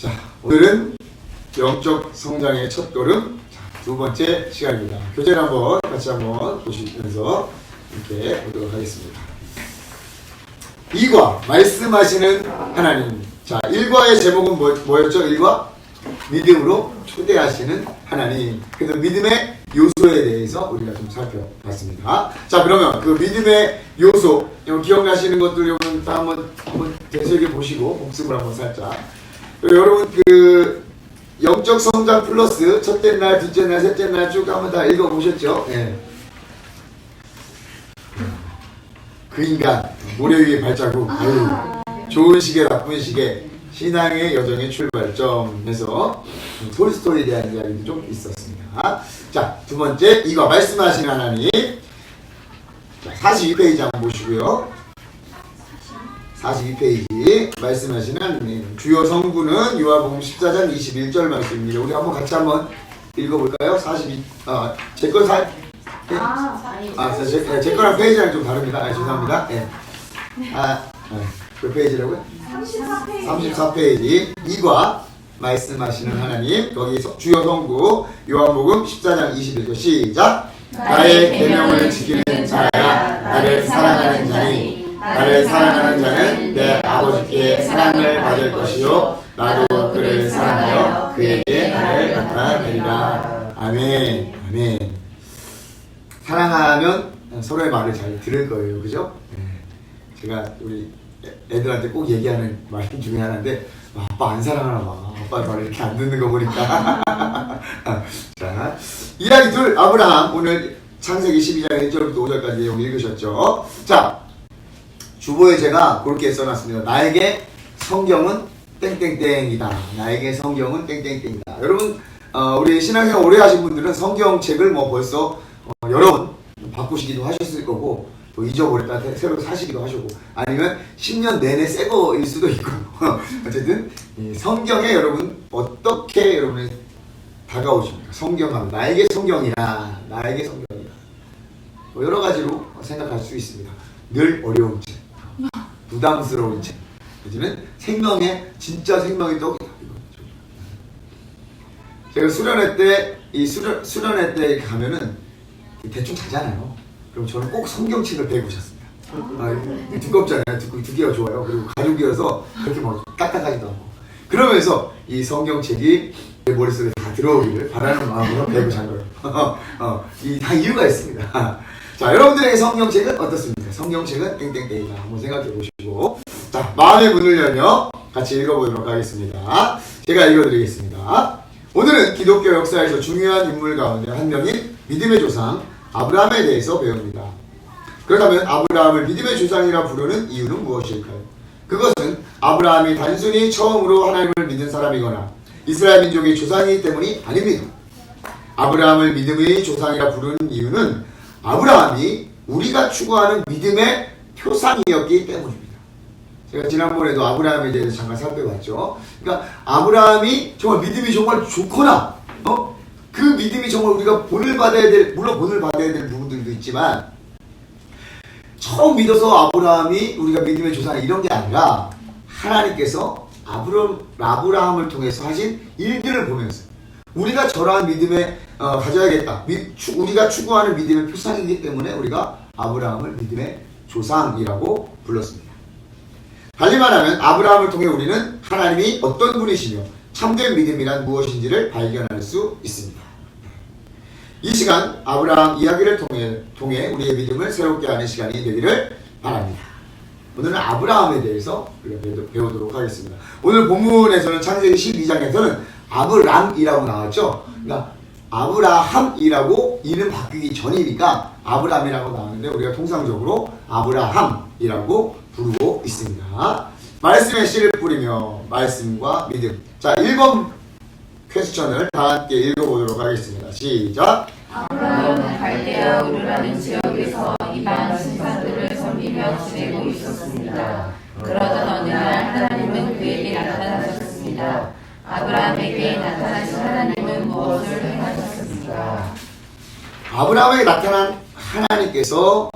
자, 오늘은 영적 성장의 첫 걸음, 두 번째 시간입니다. 교재를 같이 한번 보시면서 이렇게 보도록 하겠습니다. 2과 말씀하시는 하나님. 자, 1과의 제목은 뭐였죠? 1과 믿음으로 초대하시는 하나님. 그래서 믿음의 요소에 대해서 우리가 좀 살펴봤습니다. 자, 그러면 그 믿음의 요소, 기억나시는 것들 여러분 다 한번 되새겨 보시고 복습을 한번 살짝. 여러분 그 영적 성장 플러스 첫째 날, 둘째 날, 셋째 날 쭉 한번 다 읽어보셨죠? 네. 그 인간 모래 위의 발자국. 좋은 시계 나쁜 시계 신앙의 여정의 출발점에서 톨스토이에 대한 이야기도 좀 있었습니다. 자, 두 번째 2과 말씀하신 하나님. 42페이지 한번 보시고요. 42페이지 말씀하신 하나님. 주요 성구는 요한복음 14장 21절 말씀입니다. 우리 한번 같이 한번 읽어볼까요? 42. 제 거랑 페이지랑 좀 다릅니다. 죄송합니다. 네. 몇 페이지라고요? 34페이지. 2과 말씀하시는 하나님. 거기 주요 성구 요한복음 14장 21절 시작. 나의 계명을 지키는 자야 나를 사랑하는 자니 나를 사랑하는 자는 내 아버지께 사랑을 받을 것이요 나도 그를 사랑하여 그에게 나를 나타내리라. 아멘. 아멘. 사랑하면 서로의 말을 잘 들을 거예요. 그죠? 제가 우리 애들한테 꼭 얘기하는 말 중에 하나인데 아빠 안 사랑하나 봐. 아빠 말을 이렇게 안 듣는 거 보니까. 자, 이야기 둘. 아브라함. 오늘 창세기 12장 1절부터 5절까지 내용 읽으셨죠? 자, 주보에 제가 그렇게 써놨습니다. 나에게 성경은 땡땡땡이다. 나에게 성경은 땡땡땡이다. 여러분 우리 신앙생활 오래 하신 분들은 성경책을 벌써 여러 번 바꾸시기도 하셨을 거고 또 잊어버렸다 새로 사시기도 하시고 아니면 10년 내내 새 거일 수도 있고 어쨌든 이 성경에 여러분 어떻게 여러분이 다가오십니까? 성경하면 나에게 성경이라 나에게 성경이라 여러 가지로 생각할 수 있습니다. 늘 어려운 책, 부담스러운 책, 요즘은 생명의 진짜 생명의 떡이다. 제가 수련회 때 가면은 대충 자잖아요. 그럼 저는 꼭 성경책을 베고 잤습니다. 두껍잖아요. 두께가 좋아요. 그리고 가죽이어서 그렇게 딱딱하지도 않고. 그러면서 이 성경책이 내 머릿속에 다 들어오기를 바라는 마음으로 베고 잔 거예요. 다 이유가 있습니다. 자, 여러분들에게 성경책은 어떻습니까? 성경책은 땡땡땡이다. 한번 생각해 보시고. 자, 마음의 문을 열며 같이 읽어보도록 하겠습니다. 제가 읽어드리겠습니다. 오늘은 기독교 역사에서 중요한 인물 가운데 한 명인 믿음의 조상 아브라함에 대해서 배웁니다. 그렇다면 아브라함을 믿음의 조상이라 부르는 이유는 무엇일까요? 그것은 아브라함이 단순히 처음으로 하나님을 믿는 사람이거나 이스라엘 민족의 조상이기 때문이 아닙니다. 아브라함을 믿음의 조상이라 부르는 이유는 아브라함이 우리가 추구하는 믿음의 표상이었기 때문입니다. 제가 지난번에도 아브라함에 대해서 잠깐 살펴봤죠. 그러니까 아브라함이 정말 믿음이 정말 좋거나 그 믿음이 정말 우리가 본을 받아야 될, 물론 본을 받아야 될 부분들도 있지만 처음 믿어서 아브라함이 우리가 믿음의 조상이 이런 게 아니라 하나님께서 아브라함을 통해서 하신 일들을 보면서 우리가 저러한 믿음에 가져야겠다. 우리가 추구하는 믿음의 표상이기 때문에 우리가 아브라함을 믿음의 조상이라고 불렀습니다. 달리 말하면 아브라함을 통해 우리는 하나님이 어떤 분이시며 참된 믿음이란 무엇인지를 발견할 수 있습니다. 이 시간 아브라함 이야기를 통해 우리의 믿음을 새롭게 하는 시간이 되기를 바랍니다. 오늘은 아브라함에 대해서 우리가 배우도록 하겠습니다. 오늘 본문에서는 창세기 12장에서는 아브람이라고 나왔죠. 그러니까 아브라함이라고 이름 바뀌기 전이니까 아브람이라고 나왔는데 우리가 통상적으로 아브라함이라고 부르고 있습니다. 말씀의 씨를 뿌리며 말씀과 믿음. 자, 1번 퀘스천을 다 함께 읽어보도록 하겠습니다. 시작. 아브라함은 갈대아 우르라는 지역에서 이방 신상들을 섬기며 지내고 있었습니다. 그러던 어느 날 하나님은 그에게 나타나셨습니다. 아브라함에게 나타나신 하나님은 무엇을 행하셨습니까? 아브라함에게 나타난 하나님께서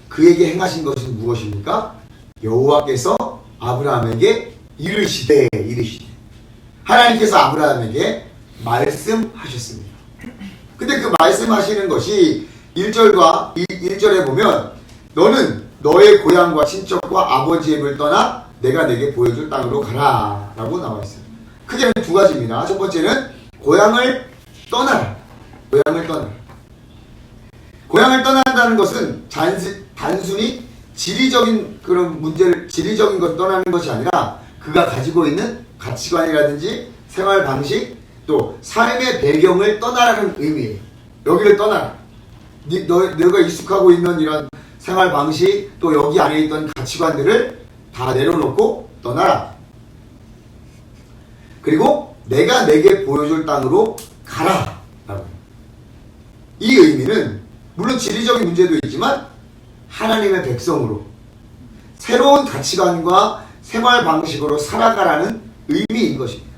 그에게 행하신 것은 무엇입니까? 여호와께서 아브라함에게 이르시되 하나님께서 아브라함에게 말씀하셨습니다. 근데 그 말씀하시는 것이 1절과 1절에 보면 너는 너의 고향과 친척과 아버지의 집을 떠나 내가 내게 보여줄 땅으로 가라 라고 나와 있어요. 크게 두 가지입니다. 첫 번째는 고향을 떠나라. 고향을 떠난다는 것은 단순히 지리적인 그런 문제를, 지리적인 것 떠나는 것이 아니라 그가 가지고 있는 가치관이라든지 생활 방식, 또 삶의 배경을 떠나라는 의미예요. 여기를 떠나라. 너가 익숙하고 있는 이런 생활 방식, 또 여기 안에 있던 가치관들을 다 내려놓고 떠나라. 그리고 내가 내게 보여줄 땅으로 가라. 이 의미는 물론 지리적인 문제도 있지만 하나님의 백성으로 새로운 가치관과 생활 방식으로 살아가라는 의미인 것입니다.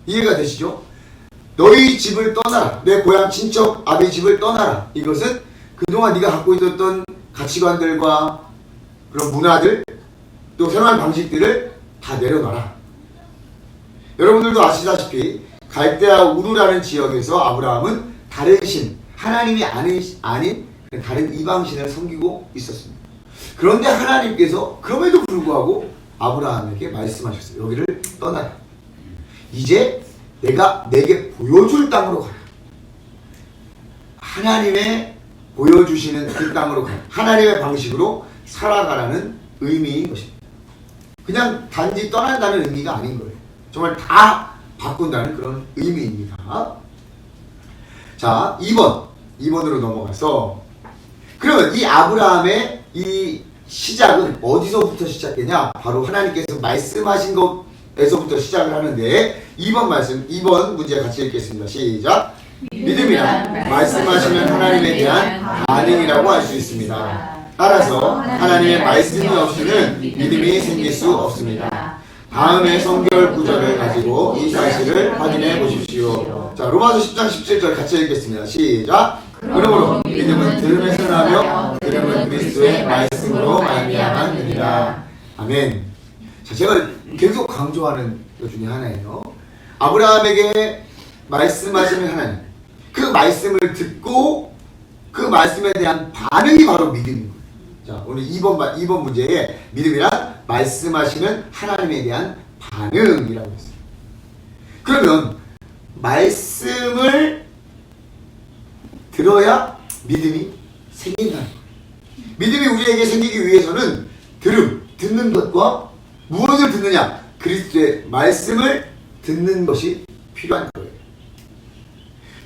이해가 되시죠? 너희 집을 떠나라. 내 고향 친척 아비 집을 떠나라. 이것은 그동안 네가 갖고 있었던 가치관들과 그런 문화들, 또 생활 방식들을 다 내려놔라. 여러분들도 아시다시피 갈대아 우르라는 지역에서 아브라함은 다른 신, 하나님이 아닌 다른 이방신을 섬기고 있었습니다. 그런데 하나님께서 그럼에도 불구하고 아브라함에게 말씀하셨어요. 여기를 떠나라. 이제 내가 내게 보여줄 땅으로 가라. 하나님의 보여주시는 그 땅으로 가라. 하나님의 방식으로 살아가라는 의미인 것입니다. 그냥 단지 떠난다는 의미가 아닌 거예요. 정말 다 바꾼다는 그런 의미입니다. 자, 2번으로 넘어가서, 그러면 이 아브라함의 이 시작은 어디서부터 시작되냐? 바로 하나님께서 말씀하신 것에서부터 시작을 하는데, 2번 문제 같이 읽겠습니다. 시작. 믿음이란 말씀하시는 하나님에 대한 반응이라고 할 수 있습니다. 따라서 하나님의 말씀이 없이는 믿음이 생길 수 없습니다. 다음의 성결 구절을 가지고 이 사실을 확인해 보십시오. 자, 로마서 10장 17절 같이 읽겠습니다. 시작. 그러므로 믿음은 들음에서 나며 들음은 그리스도의 말씀으로 말미암았느니라. 아멘. 자, 제가 계속 강조하는 것 중에 하나예요. 아브라함에게 말씀하시는 하나님, 그 말씀을 듣고 그 말씀에 대한 반응이 바로 믿음입니다. 자, 오늘 2번 문제에 믿음이란 말씀하시는 하나님에 대한 반응이라고 했어요. 그러면 말씀을 들어야 믿음이 생긴다는 거예요. 믿음이 우리에게 생기기 위해서는 듣는 것과 무엇을 듣느냐? 그리스도의 말씀을 듣는 것이 필요한 거예요.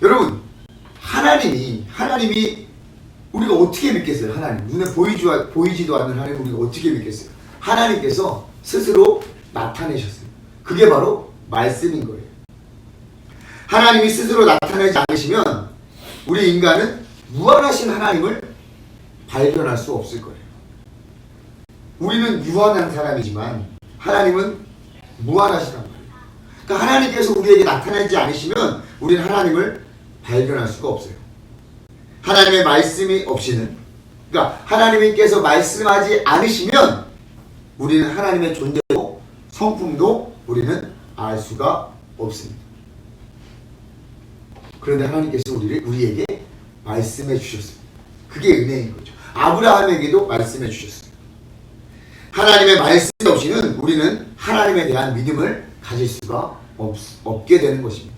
여러분, 하나님이 우리가 어떻게 믿겠어요? 하나님. 눈에 보이지도 않는 하나님 우리가 어떻게 믿겠어요? 하나님께서 스스로 나타내셨어요. 그게 바로 말씀인 거예요. 하나님이 스스로 나타내지 않으시면 우리 인간은 무한하신 하나님을 발견할 수 없을 거예요. 우리는 유한한 사람이지만 하나님은 무한하시단 말이에요. 그러니까 하나님께서 우리에게 나타나지 않으시면 우리는 하나님을 발견할 수가 없어요. 하나님의 말씀이 없이는, 그러니까 하나님께서 말씀하지 않으시면 우리는 하나님의 존재도 성품도 우리는 알 수가 없습니다. 그런데 하나님께서 우리에게 말씀해 주셨습니다. 그게 은혜인 거죠. 아브라함에게도 말씀해 주셨습니다. 하나님의 말씀 없이는 우리는 하나님에 대한 믿음을 가질 수가 없게 되는 것입니다.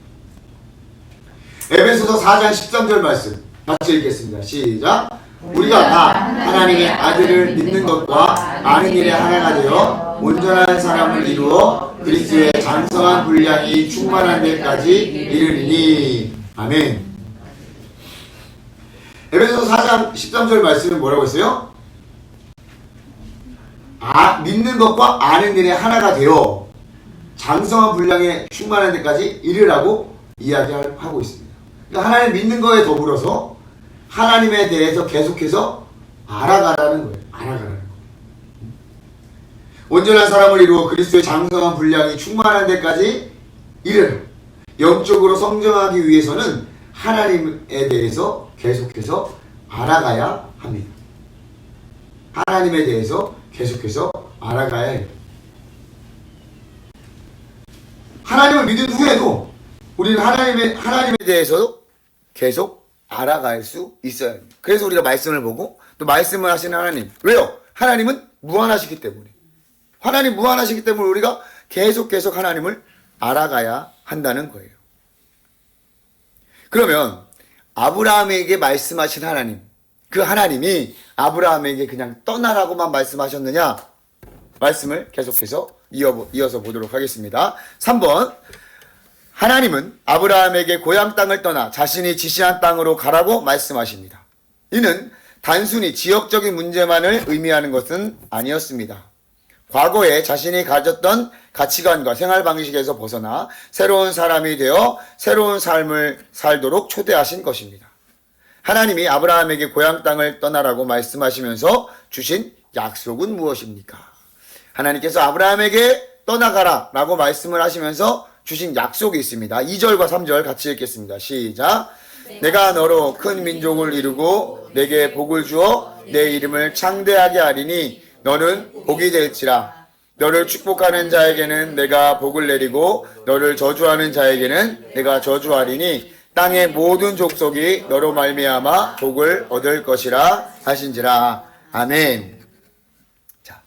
에베소서 4장 13절 말씀 같이 읽겠습니다. 시작. 우리가 다 하나님의 아들을 믿는 것과 아는 일에 하나가 되어 온전한 사람을 이루어 그리스도의 장성한 분량이 충만한 데까지 이르리니. 아멘. 에베소서 4장 13절 말씀은 뭐라고 했어요? 믿는 것과 아는 일에 하나가 되어 장성한 분량에 충만한 데까지 이르라고 이야기하고 있습니다. 그러니까 하나님 믿는 거에 더불어서 하나님에 대해서 계속해서 알아가라는 거예요. 알아가라는 거예요. 온전한 사람을 이루어 그리스도의 장성한 분량이 충만한 데까지 이르라. 영적으로 성장하기 위해서는 하나님에 대해서 계속해서 알아가야 합니다. 하나님에 대해서 계속해서 알아가야 해요. 하나님을 믿은 후에도 우리는 하나님에 대해서 계속 알아갈 수 있어야 합니다. 그래서 우리가 말씀을 보고 또 말씀을 하시는 하나님. 왜요? 하나님은 무한하시기 때문에. 하나님 무한하시기 때문에 우리가 계속 하나님을 알아가야 한다는 거예요. 그러면 아브라함에게 말씀하신 하나님, 그 하나님이 아브라함에게 그냥 떠나라고만 말씀하셨느냐? 말씀을 계속해서 이어서 보도록 하겠습니다. 3번. 하나님은 아브라함에게 고향 땅을 떠나 자신이 지시한 땅으로 가라고 말씀하십니다. 이는 단순히 지역적인 문제만을 의미하는 것은 아니었습니다. 과거에 자신이 가졌던 가치관과 생활 방식에서 벗어나 새로운 사람이 되어 새로운 삶을 살도록 초대하신 것입니다. 하나님이 아브라함에게 고향 땅을 떠나라고 말씀하시면서 주신 약속은 무엇입니까? 하나님께서 아브라함에게 떠나가라 라고 말씀을 하시면서 주신 약속이 있습니다. 2절과 3절 같이 읽겠습니다. 시작. 내가 너로 큰 민족을 이루고 내게 복을 주어 내 이름을 창대하게 하리니 너는 복이 될지라. 너를 축복하는 자에게는 내가 복을 내리고 너를 저주하는 자에게는 내가 저주하리니 땅의 모든 족속이 너로 말미암아 복을 얻을 것이라 하신지라. 아멘. 자,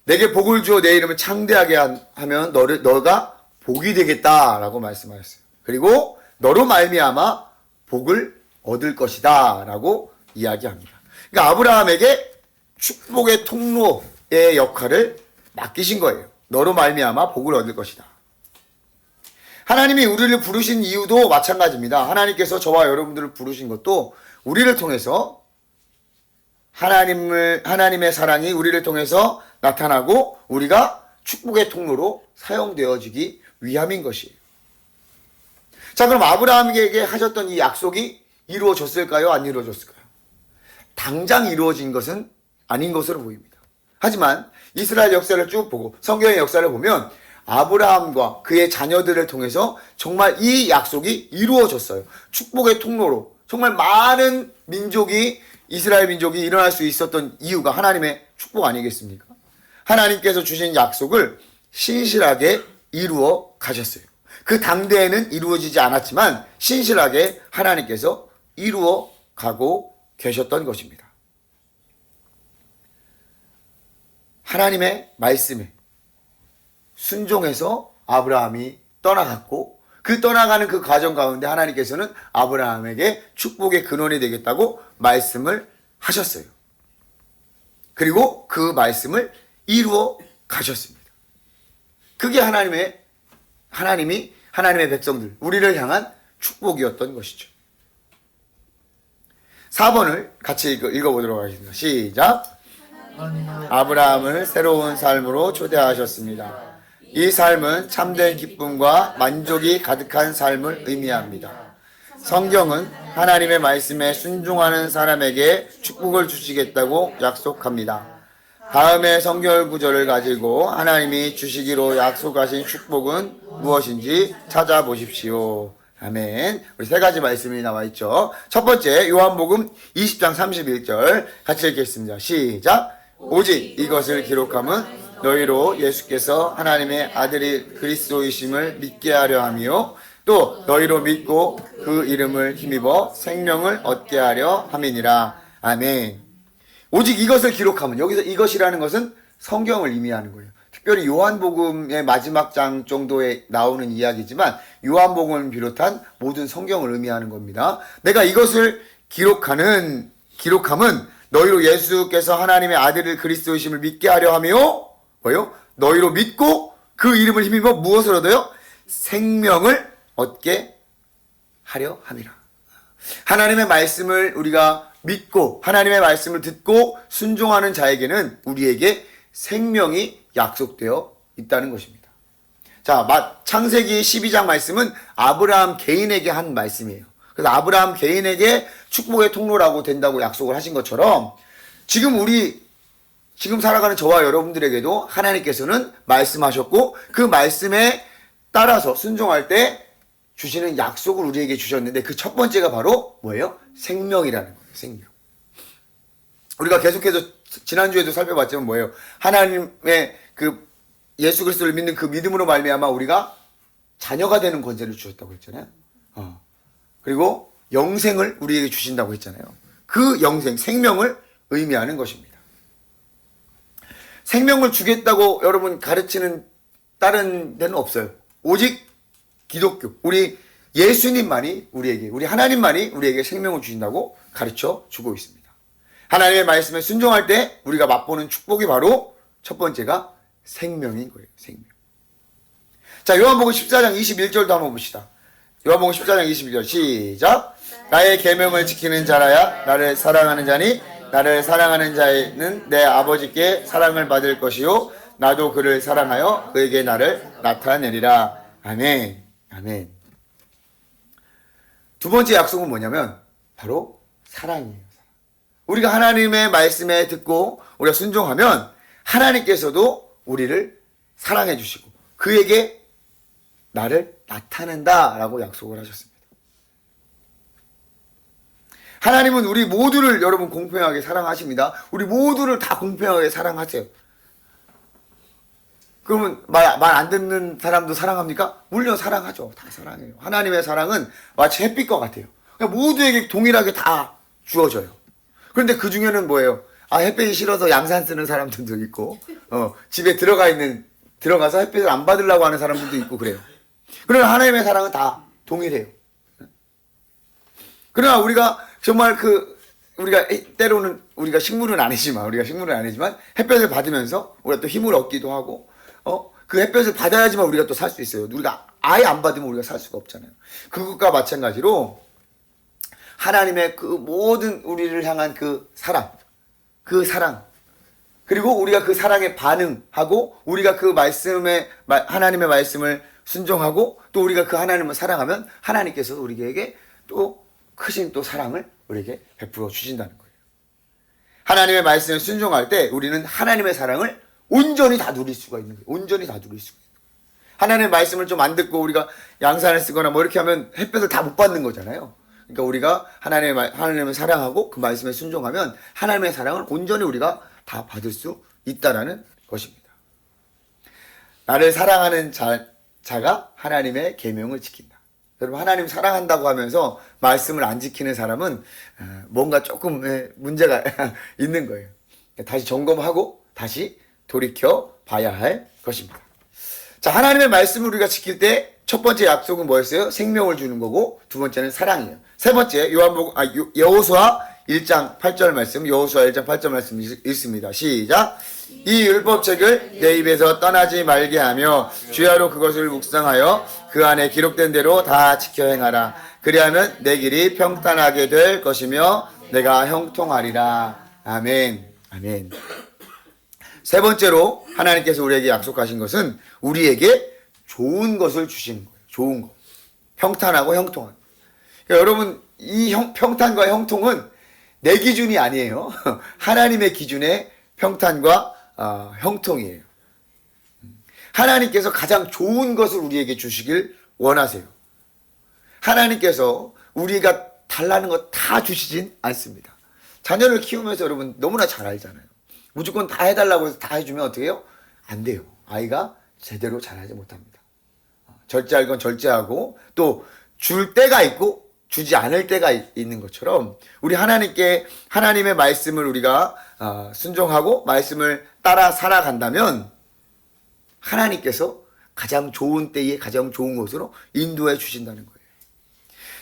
내게 복을 주어 내 이름을 창대하게 하면 너가 복이 되겠다라고 말씀하셨어요. 그리고 너로 말미암아 복을 얻을 것이다 라고 이야기합니다. 그러니까 아브라함에게 축복의 통로의 역할을 맡기신 거예요. 너로 말미암아 복을 얻을 것이다. 하나님이 우리를 부르신 이유도 마찬가지입니다. 하나님께서 저와 여러분들을 부르신 것도 우리를 통해서 하나님의 사랑이 우리를 통해서 나타나고 우리가 축복의 통로로 사용되어지기 위함인 것이에요. 자, 그럼 아브라함에게 하셨던 이 약속이 이루어졌을까요? 안 이루어졌을까요? 당장 이루어진 것은 아닌 것으로 보입니다. 하지만 이스라엘 역사를 쭉 보고 성경의 역사를 보면 아브라함과 그의 자녀들을 통해서 정말 이 약속이 이루어졌어요. 축복의 통로로 정말 많은 이스라엘 민족이 일어날 수 있었던 이유가 하나님의 축복 아니겠습니까? 하나님께서 주신 약속을 신실하게 이루어 가셨어요. 그 당대에는 이루어지지 않았지만 신실하게 하나님께서 이루어 가고 계셨던 것입니다. 하나님의 말씀에 순종해서 아브라함이 떠나갔고 그 떠나가는 그 과정 가운데 하나님께서는 아브라함에게 축복의 근원이 되겠다고 말씀을 하셨어요. 그리고 그 말씀을 이루어 가셨습니다. 그게 하나님이 하나님의 백성들, 우리를 향한 축복이었던 것이죠. 4번을 같이 읽어보도록 하겠습니다. 시작. 아브라함을 새로운 삶으로 초대하셨습니다. 이 삶은 참된 기쁨과 만족이 가득한 삶을 의미합니다. 성경은 하나님의 말씀에 순종하는 사람에게 축복을 주시겠다고 약속합니다. 다음의 성경 구절을 가지고 하나님이 주시기로 약속하신 축복은 무엇인지 찾아보십시오. 아멘. 우리 세 가지 말씀이 나와 있죠. 첫 번째, 요한복음 20장 31절 같이 읽겠습니다. 시작. 오직 이것을 기록함은 너희로 예수께서 하나님의 아들이 그리스도이심을 믿게 하려 하며 또 너희로 믿고 그 이름을 힘입어 생명을 얻게 하려 함이니라. 아멘. 오직 이것을 기록하면, 여기서 이것이라는 것은 성경을 의미하는 거예요. 특별히 요한복음의 마지막 장 정도에 나오는 이야기지만 요한복음을 비롯한 모든 성경을 의미하는 겁니다. 내가 이것을 기록함은 너희로 예수께서 하나님의 아들을 그리스도이심을 믿게 하려 하며 뭐요? 너희로 믿고 그 이름을 힘입어 무엇을 얻어요? 생명을 얻게 하려 함이라. 하나님의 말씀을 우리가 믿고 하나님의 말씀을 듣고 순종하는 자에게는 우리에게 생명이 약속되어 있다는 것입니다. 자, 창세기 12장 말씀은 아브라함 개인에게 한 말씀이에요. 그래서 아브라함 개인에게 축복의 통로라고 된다고 약속을 하신 것처럼 지금 살아가는 저와 여러분들에게도 하나님께서는 말씀하셨고 그 말씀에 따라서 순종할 때 주시는 약속을 우리에게 주셨는데 그 첫 번째가 바로 뭐예요? 생명이라는 거예요. 생명. 우리가 계속해서 지난주에도 살펴봤지만 뭐예요? 하나님의 그 예수 그리스도를 믿는 그 믿음으로 말미암아 우리가 자녀가 되는 권세를 주셨다고 했잖아요. 그리고 영생을 우리에게 주신다고 했잖아요. 그 영생, 생명을 의미하는 것입니다. 생명을 주겠다고 여러분 가르치는 다른 데는 없어요. 오직 기독교, 우리 예수님만이 우리 하나님만이 우리에게 생명을 주신다고 가르쳐 주고 있습니다. 하나님의 말씀에 순종할 때 우리가 맛보는 축복이 바로 첫 번째가 생명인 거예요. 생명. 자, 요한복음 14장 21절도 한번 봅시다. 요한복음 14장 21절 시작. 나의 계명을 지키는 자라야 나를 사랑하는 자니 나를 사랑하는 자는 내 아버지께 사랑을 받을 것이요 나도 그를 사랑하여 그에게 나를 나타내리라. 아멘. 아멘. 두 번째 약속은 뭐냐면 바로 사랑이에요. 우리가 하나님의 말씀에 듣고 우리가 순종하면 하나님께서도 우리를 사랑해 주시고 그에게 나를 나타낸다라고 약속을 하셨습니다. 하나님은 우리 모두를 여러분 공평하게 사랑하십니다. 우리 모두를 다 공평하게 사랑하세요. 그러면 말 안 듣는 사람도 사랑합니까? 물론 사랑하죠. 다 사랑해요. 하나님의 사랑은 마치 햇빛과 같아요. 그냥 모두에게 동일하게 다 주어져요. 그런데 그 중에는 뭐예요? 햇빛이 싫어서 양산 쓰는 사람들도 있고, 집에 들어가서 햇빛을 안 받으려고 하는 사람들도 있고 그래요. 그러나 하나님의 사랑은 다 동일해요. 그러나 우리가 정말 우리가 때로는 우리가 식물은 아니지만 햇볕을 받으면서 우리가 또 힘을 얻기도 하고, 그 햇볕을 받아야지만 우리가 또 살 수 있어요. 우리가 아예 안 받으면 우리가 살 수가 없잖아요. 그것과 마찬가지로 하나님의 그 모든 우리를 향한 그 사랑, 그리고 우리가 그 사랑에 반응하고 우리가 그 하나님의 말씀을 순종하고 또 우리가 그 하나님을 사랑하면 하나님께서 우리에게 또 크신 또 사랑을 우리에게 베풀어 주신다는 거예요. 하나님의 말씀에 순종할 때 우리는 하나님의 사랑을 온전히 다 누릴 수가 있는 거예요. 온전히 다 누릴 수가 있는 거예요. 하나님의 말씀을 좀 안 듣고 우리가 양산을 쓰거나 뭐 이렇게 하면 햇볕을 다 못 받는 거잖아요. 그러니까 우리가 하나님을 사랑하고 그 말씀에 순종하면 하나님의 사랑을 온전히 우리가 다 받을 수 있다라는 것입니다. 나를 사랑하는 자가 하나님의 계명을 지킨다. 여러분 하나님 사랑한다고 하면서 말씀을 안 지키는 사람은 뭔가 조금 문제가 있는 거예요. 다시 점검하고 다시 돌이켜 봐야 할 것입니다. 자, 하나님의 말씀을 우리가 지킬 때 첫 번째 약속은 뭐였어요? 생명을 주는 거고 두 번째는 사랑이에요. 세 번째 여호수아 1장 8절 말씀, 여호수아 1장 8절 말씀 읽습니다. 시작. 이 율법책을 내 입에서 떠나지 말게 하며 주야로 그것을 묵상하여 그 안에 기록된 대로 다 지켜 행하라. 그리하면 내 길이 평탄하게 될 것이며 내가 형통하리라. 아멘. 아멘. 세 번째로 하나님께서 우리에게 약속하신 것은 우리에게 좋은 것을 주시는 거예요. 좋은 거. 평탄하고 형통한. 그러니까 여러분 이 평탄과 형통은 내 기준이 아니에요. 하나님의 기준의 평탄과 형통이에요. 하나님께서 가장 좋은 것을 우리에게 주시길 원하세요. 하나님께서 우리가 달라는 거 다 주시진 않습니다. 자녀를 키우면서 여러분 너무나 잘 알잖아요. 무조건 다 해달라고 해서 다 해주면 어떻게 해요? 안 돼요. 아이가 제대로 잘하지 못합니다. 절제할 건 절제하고 또 줄 때가 있고 주지 않을 때가 있는 것처럼 우리 하나님의 말씀을 우리가 순종하고 말씀을 따라 살아간다면 하나님께서 가장 좋은 때에 가장 좋은 곳으로 인도해 주신다는 거예요.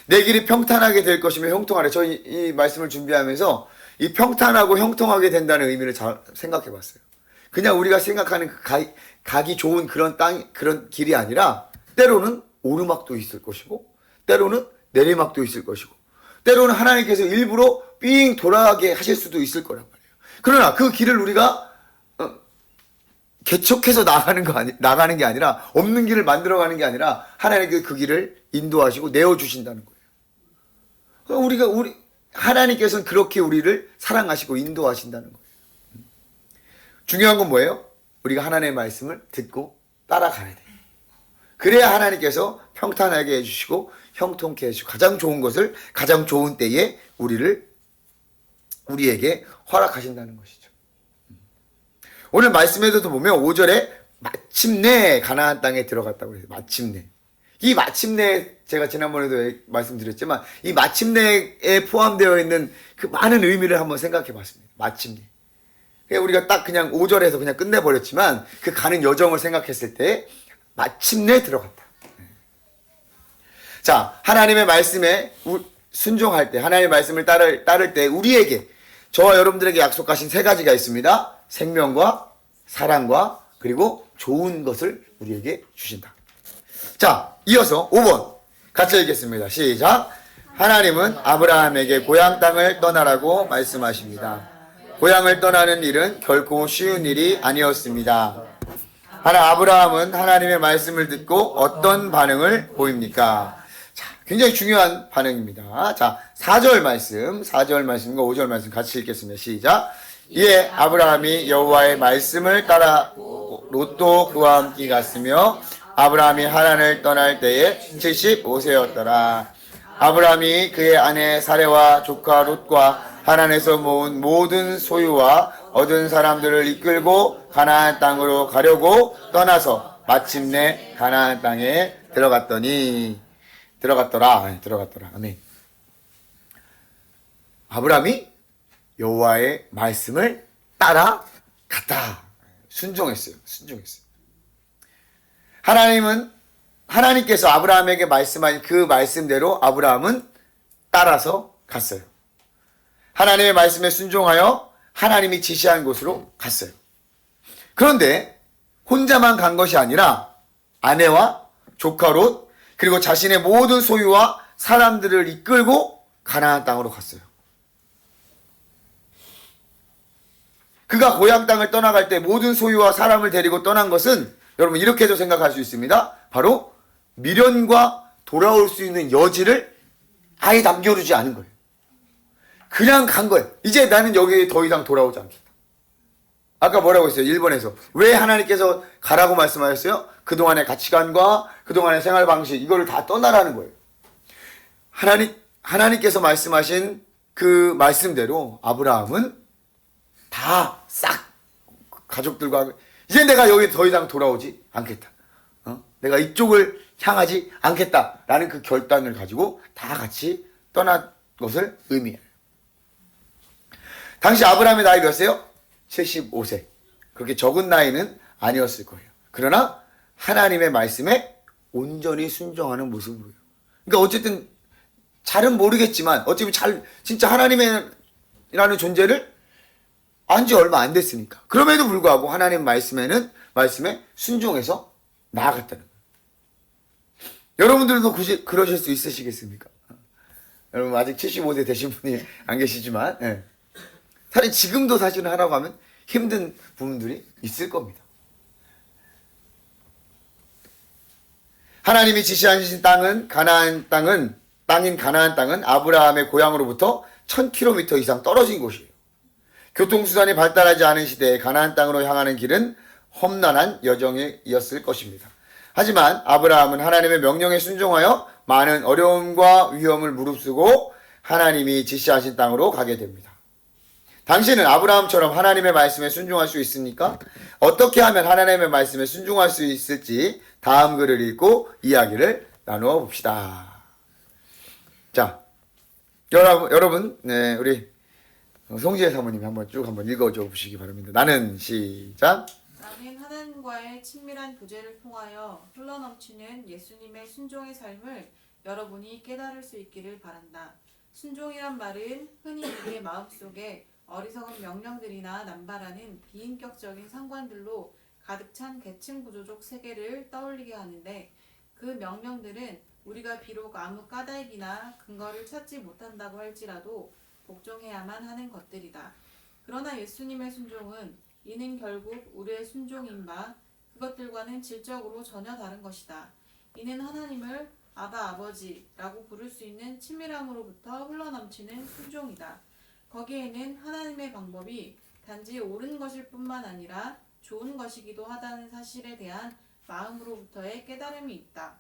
내 길이 평탄하게 될 것이며 형통하래. 저희 이 말씀을 준비하면서 이 평탄하고 형통하게 된다는 의미를 잘 생각해 봤어요. 그냥 우리가 생각하는 가기 좋은 그런 길이 아니라 때로는 오르막도 있을 것이고 때로는 내리막도 있을 것이고 때로는 하나님께서 일부러 삥 돌아가게 하실 수도 있을 거란 말이에요. 그러나 그 길을 우리가 개척해서 나가는 게 아니라 없는 길을 만들어가는 게 아니라 하나님께서 그 길을 인도하시고 내어주신다는 거예요. 하나님께서는 그렇게 우리를 사랑하시고 인도하신다는 거예요. 중요한 건 뭐예요? 우리가 하나님의 말씀을 듣고 따라가야 돼요. 그래야 하나님께서 평탄하게 해주시고 형통케 해주시고 가장 좋은 것을 가장 좋은 때에 우리에게 허락하신다는 것이죠. 오늘 말씀에서도 보면 5절에 마침내 가나안 땅에 들어갔다고 해요. 마침내. 이 마침내 제가 지난번에도 말씀드렸지만 이 마침내에 포함되어 있는 그 많은 의미를 한번 생각해 봤습니다. 마침내. 우리가 딱 그냥 5절에서 그냥 끝내버렸지만 그 가는 여정을 생각했을 때 마침내 들어갔다. 자, 하나님의 말씀에 순종할 때, 하나님의 말씀을 따를 때 우리에게, 저와 여러분들에게 약속하신 세 가지가 있습니다. 생명과 사랑과 그리고 좋은 것을 우리에게 주신다. 자, 이어서 5번 같이 읽겠습니다. 시작. 하나님은 아브라함에게 고향 땅을 떠나라고 말씀하십니다. 고향을 떠나는 일은 결코 쉬운 일이 아니었습니다. 아브라함은 하나님의 말씀을 듣고 어떤 반응을 보입니까? 자, 굉장히 중요한 반응입니다. 자, 4절 말씀과 5절 말씀 같이 읽겠습니다. 시작. 이에 아브라함이 여호와의 말씀을 따라 롯도 그와 함께 갔으며 아브라함이 하란을 떠날 때에 75세였더라. 아브라함이 그의 아내 사레와 조카 롯과 하란에서 모은 모든 소유와 얻은 사람들을 이끌고 가나안 땅으로 가려고 떠나서 마침내 가나안 땅에 들어갔더라. 아멘. 아브라함이 여호와의 말씀을 따라갔다. 순종했어요. 하나님께서 아브라함에게 말씀한 그 말씀대로 아브라함은 따라서 갔어요. 하나님의 말씀에 순종하여 하나님이 지시한 곳으로 갔어요. 그런데 혼자만 간 것이 아니라 아내와 조카 롯 그리고 자신의 모든 소유와 사람들을 이끌고 가나안 땅으로 갔어요. 그가 고향 땅을 떠나갈 때 모든 소유와 사람을 데리고 떠난 것은 여러분 이렇게도 생각할 수 있습니다. 바로 미련과 돌아올 수 있는 여지를 아예 남겨두지 않은 거예요. 그냥 간 거예요. 이제 나는 여기에 더 이상 돌아오지 않겠다. 아까 뭐라고 했어요? 1번에서. 왜 하나님께서 가라고 말씀하셨어요? 그동안의 가치관과 그동안의 생활 방식 이거를 다 떠나라는 거예요. 하나님께서 말씀하신 그 말씀대로 아브라함은 다 싹 가족들과 이제 내가 여기 더 이상 돌아오지 않겠다. 내가 이쪽을 향하지 않겠다라는 그 결단을 가지고 다 같이 떠난 것을 의미해요. 당시 아브라함의 나이 몇이에요? 75세. 그렇게 적은 나이는 아니었을 거예요. 그러나 하나님의 말씀에 온전히 순종하는 모습을 보여요. 그러니까 어쨌든 잘은 모르겠지만 어차피 진짜 하나님이라는 존재를 안지 얼마 안 됐으니까. 그럼에도 불구하고 하나님 말씀에 순종해서 나아갔다는 거예요. 여러분들도 그러실 수 있으시겠습니까? 여러분 아직 75세 되신 분이 안 계시지만 예. 사실 지금도 사실은 하라고 하면 힘든 부분들이 있을 겁니다. 하나님이 지시하신 땅인 가나안 땅은 아브라함의 고향으로부터 1000km 이상 떨어진 곳이에요. 교통수단이 발달하지 않은 시대에 가나안 땅으로 향하는 길은 험난한 여정이었을 것입니다. 하지만 아브라함은 하나님의 명령에 순종하여 많은 어려움과 위험을 무릅쓰고 하나님이 지시하신 땅으로 가게 됩니다. 당신은 아브라함처럼 하나님의 말씀에 순종할 수 있습니까? 어떻게 하면 하나님의 말씀에 순종할 수 있을지 다음 글을 읽고 이야기를 나누어 봅시다. 자, 여러분, 네, 우리 송지혜 사모님이 한번 읽어줘 보시기 바랍니다. 나는 시작. 나는 하나님과의 친밀한 교제를 통하여 흘러넘치는 예수님의 순종의 삶을 여러분이 깨달을 수 있기를 바란다. 순종이란 말은 흔히 우리의 마음속에 어리석은 명령들이나 남발하는 비인격적인 상관들로 가득 찬 계층 구조적 세계를 떠올리게 하는데 그 명령들은 우리가 비록 아무 까닭이나 근거를 찾지 못한다고 할지라도 복종해야만 하는 것들이다. 그러나 예수님의 순종은 이는 결국 우리의 순종인 바 그것들과는 질적으로 전혀 다른 것이다. 이는 하나님을 아바 아버지라고 부를 수 있는 친밀함으로부터 흘러넘치는 순종이다. 거기에는 하나님의 방법이 단지 옳은 것일 뿐만 아니라 좋은 것이기도 하다는 사실에 대한 마음으로부터의 깨달음이 있다.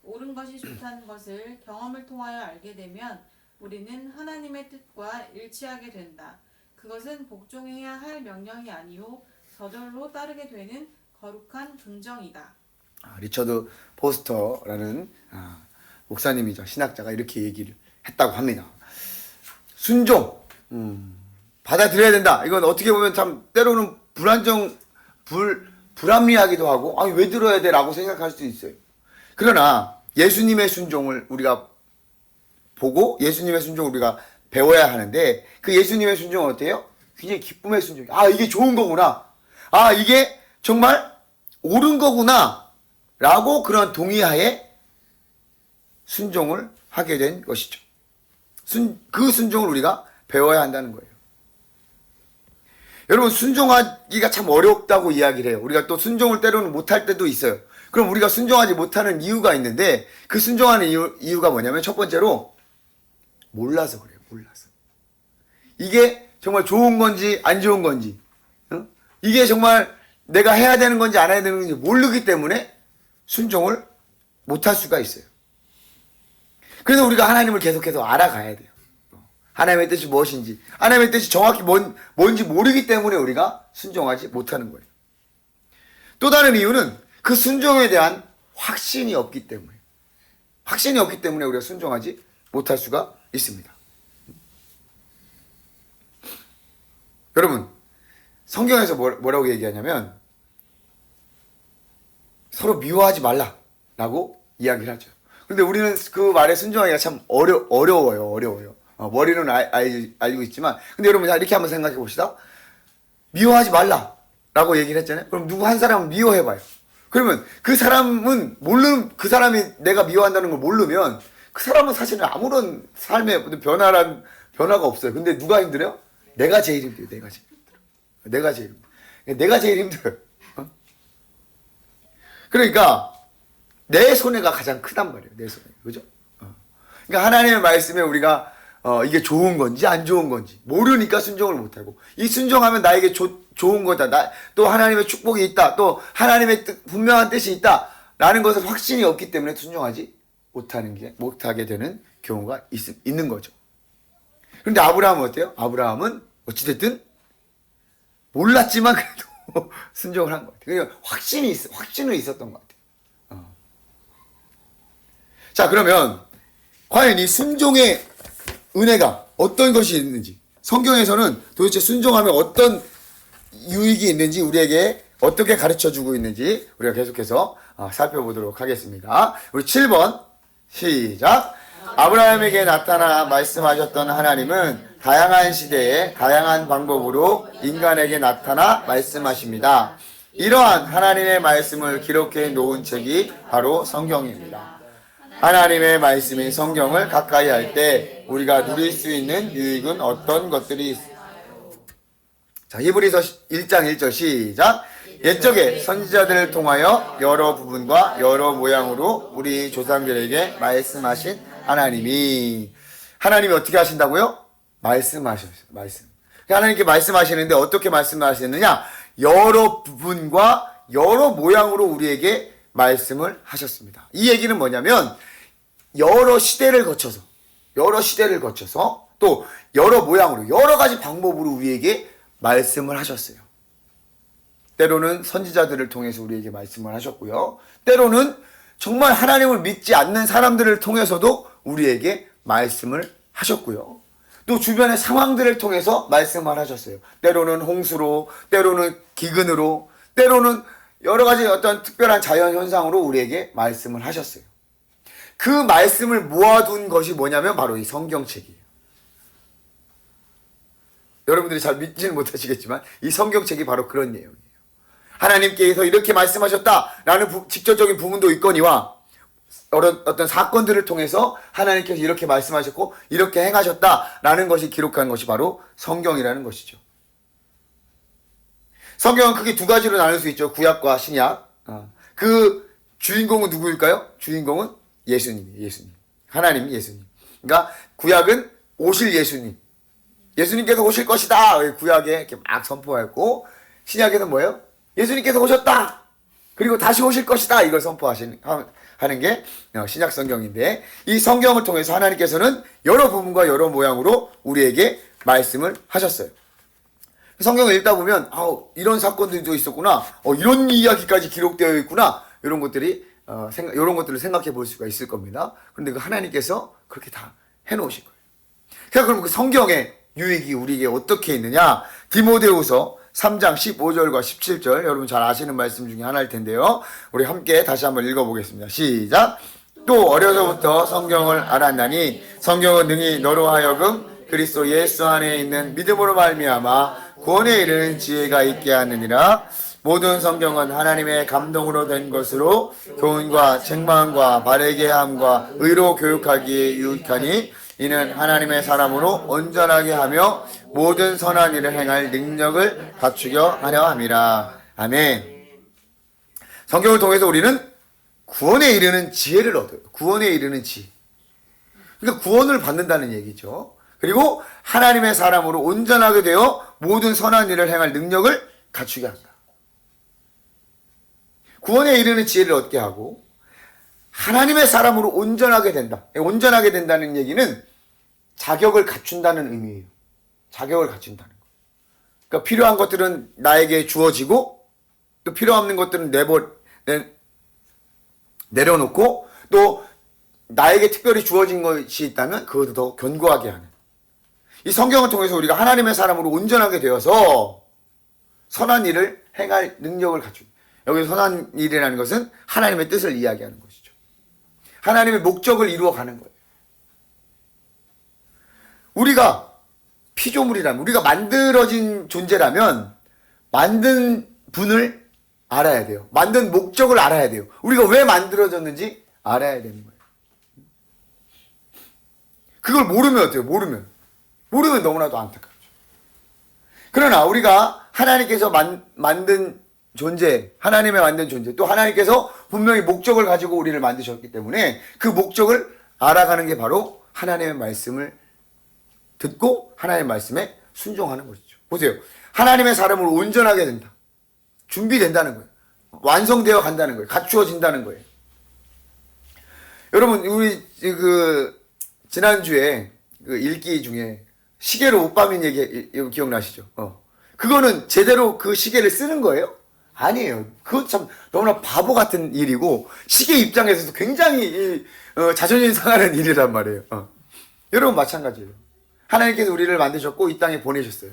옳은 것이 좋다는 것을 경험을 통하여 알게 되면 우리는 하나님의 뜻과 일치하게 된다. 그것은 복종해야 할 명령이 아니요 저절로 따르게 되는 거룩한 긍정이다. 리처드 포스터라는 목사님이죠. 신학자가 이렇게 얘기를 했다고 합니다. 순종, 받아들여야 된다. 이건 어떻게 보면 참 때로는 불합리하기도 하고, 아니, 왜 들어야 돼? 라고 생각할 수도 있어요. 그러나 예수님의 순종을 우리가 보고 예수님의 순종을 우리가 배워야 하는데, 그 예수님의 순종은 어때요? 굉장히 기쁨의 순종. 아, 이게 좋은 거구나. 아, 이게 정말 옳은 거구나. 라고 그런 동의하에 순종을 하게 된 것이죠. 그 순종을 우리가 배워야 한다는 거예요. 여러분, 순종하기가 참 어렵다고 이야기를 해요. 우리가 또 순종을 때로는 못할 때도 있어요. 그럼 우리가 순종하지 못하는 이유가 있는데, 그 순종하는 이유가 뭐냐면, 첫 번째로 몰라서 그래요. 몰라서. 이게 정말 좋은 건지 안 좋은 건지, 이게 정말 내가 해야 되는 건지 안 해야 되는 건지 모르기 때문에 순종을 못할 수가 있어요. 그래서 우리가 하나님을 계속해서 알아가야 돼요. 하나님의 뜻이 무엇인지, 하나님의 뜻이 정확히 뭔지 모르기 때문에 우리가 순종하지 못하는 거예요. 또 다른 이유는 그 순종에 대한 확신이 없기 때문에, 확신이 없기 때문에 우리가 순종하지 못할 수가 있습니다. 여러분, 성경에서 뭐라고 얘기하냐면 서로 미워하지 말라라고 이야기를 하죠. 근데 우리는 그 말에 순종하기가 참 어려워요. 머리는 알고 있지만, 근데 여러분, 자, 이렇게 한번 생각해 봅시다. 미워하지 말라라고 얘기를 했잖아요. 그럼 누구 한 사람은 미워해봐요. 그러면 그 사람은 그 사람이 내가 미워한다는 걸 모르면 그 사람은 사실은 아무런 삶에 변화가 없어요. 근데 누가 힘들어요? 내가 제일 힘들어요. 내가 제일 힘들어요. 그러니까 내 손해가 가장 크단 말이에요. 내 손해. 그죠? 그러니까 하나님의 말씀에 우리가 이게 좋은 건지 안 좋은 건지 모르니까 순종을 못하고, 이 순종하면 나에게 좋은 거다. 또 하나님의 축복이 있다. 또 하나님의 분명한 뜻이 있다. 라는 것을 확신이 없기 때문에 순종하지 못하게 되는 경우가 있는 거죠. 그런데 아브라함은 어때요? 아브라함은 어찌됐든 몰랐지만 그래도 순종을 한 것 같아요. 그러니까 확신은 있었던 것 같아요. 자, 그러면 과연 이 순종의 은혜가 어떤 것이 있는지, 성경에서는 도대체 순종하면 어떤 유익이 있는지, 우리에게 어떻게 가르쳐주고 있는지 우리가 계속해서 살펴보도록 하겠습니다. 우리 7번 시작. 아브라함에게 나타나 말씀하셨던 하나님은 다양한 시대에 다양한 방법으로 인간에게 나타나 말씀하십니다. 이러한 하나님의 말씀을 기록해 놓은 책이 바로 성경입니다. 하나님의 말씀인 성경을 가까이 할 때 우리가 누릴 수 있는 유익은 어떤 것들이 있을까요? 자, 히브리서 1장 1절 시작. 옛적에 선지자들을 통하여 여러 부분과 여러 모양으로 우리 조상들에게 말씀하신 하나님이 어떻게 하신다고요? 말씀하셨어요. 하나님께 말씀하시는데 어떻게 말씀하시느냐? 여러 부분과 여러 모양으로 우리에게 말씀을 하셨습니다. 이 얘기는 뭐냐면 여러 시대를 거쳐서 또 여러 모양으로 여러 가지 방법으로 우리에게 말씀을 하셨어요. 때로는 선지자들을 통해서 우리에게 말씀을 하셨고요. 때로는 정말 하나님을 믿지 않는 사람들을 통해서도 우리에게 말씀을 하셨고요. 또 주변의 상황들을 통해서 말씀을 하셨어요. 때로는 홍수로, 때로는 기근으로, 때로는 여러 가지 어떤 특별한 자연 현상으로 우리에게 말씀을 하셨어요. 그 말씀을 모아둔 것이 뭐냐면 바로 이 성경책이에요. 여러분들이 잘 믿지는 못하시겠지만 이 성경책이 바로 그런 내용이에요. 하나님께서 이렇게 말씀하셨다라는 직접적인 부분도 있거니와 어떤 사건들을 통해서 하나님께서 이렇게 말씀하셨고 이렇게 행하셨다라는 것이 기록한 것이 바로 성경이라는 것이죠. 성경은 크게 두 가지로 나눌 수 있죠. 구약과 신약. 그 주인공은 누구일까요? 주인공은 예수님. 하나님 예수님. 그러니까 구약은 오실 예수님. 예수님께서 오실 것이다. 구약에 이렇게 막 선포했고, 신약에는 뭐예요? 예수님께서 오셨다. 그리고 다시 오실 것이다. 이걸 하는 게 신약 성경인데, 이 성경을 통해서 하나님께서는 여러 부분과 여러 모양으로 우리에게 말씀을 하셨어요. 성경을 읽다 보면 이런 사건들도 있었구나. 이런 이야기까지 기록되어 있구나. 이런 것들이 이런 것들을 생각해 볼 수가 있을 겁니다. 그런데 그 하나님께서 그렇게 다 해놓으신 거예요. 그럼 그 성경의 유익이 우리에게 어떻게 있느냐? 디모데후서 3장 15절과 17절 여러분 잘 아시는 말씀 중에 하나일 텐데요. 우리 함께 다시 한번 읽어보겠습니다. 시작. 또 어려서부터 성경을 알았나니 성경은 능히 너로 하여금 그리스도 예수 안에 있는 믿음으로 말미암아 구원에 이르는 지혜가 있게 하느니라. 모든 성경은 하나님의 감동으로 된 것으로 교훈과 책망과 바르게 함과 의로 교육하기에 유익하니 이는 하나님의 사람으로 온전하게 하며 모든 선한 일을 행할 능력을 갖추려 하려 함이라. 아멘. 성경을 통해서 우리는 구원에 이르는 지혜를 얻어요. 구원에 이르는 지혜. 그러니까 구원을 받는다는 얘기죠. 그리고 하나님의 사람으로 온전하게 되어 모든 선한 일을 행할 능력을 갖추게 한다. 구원에 이르는 지혜를 얻게 하고 하나님의 사람으로 온전하게 된다. 온전하게 된다는 얘기는 자격을 갖춘다는 의미예요. 자격을 갖춘다는 거. 그러니까 필요한 것들은 나에게 주어지고 또 필요 없는 것들은 내려놓고 또 나에게 특별히 주어진 것이 있다면 그것도 더 견고하게 하는. 이 성경을 통해서 우리가 하나님의 사람으로 온전하게 되어서 선한 일을 행할 능력을 갖추고, 여기서 선한 일이라는 것은 하나님의 뜻을 이야기하는 것이죠. 하나님의 목적을 이루어가는 거예요. 우리가 피조물이라면, 우리가 만들어진 존재라면 만든 분을 알아야 돼요. 만든 목적을 알아야 돼요. 우리가 왜 만들어졌는지 알아야 되는 거예요. 그걸 모르면 어때요? 모르면 너무나도 안타깝죠. 그러나 우리가 하나님께서 만든 존재, 하나님의 만든 존재, 또 하나님께서 분명히 목적을 가지고 우리를 만드셨기 때문에 그 목적을 알아가는 게 바로 하나님의 말씀을 듣고 하나님의 말씀에 순종하는 것이죠. 보세요. 하나님의 사람으로 온전하게 된다. 준비된다는 거예요. 완성되어 간다는 거예요. 갖추어진다는 거예요. 여러분, 우리 지난주에 그 읽기 중에 시계로 옷 빠민 얘기 기억나시죠? 그거는 제대로 그 시계를 쓰는 거예요? 아니에요. 그건 참 너무나 바보 같은 일이고 시계 입장에서도 굉장히 자존심 상하는 일이란 말이에요. 여러분 마찬가지예요. 하나님께서 우리를 만드셨고 이 땅에 보내셨어요.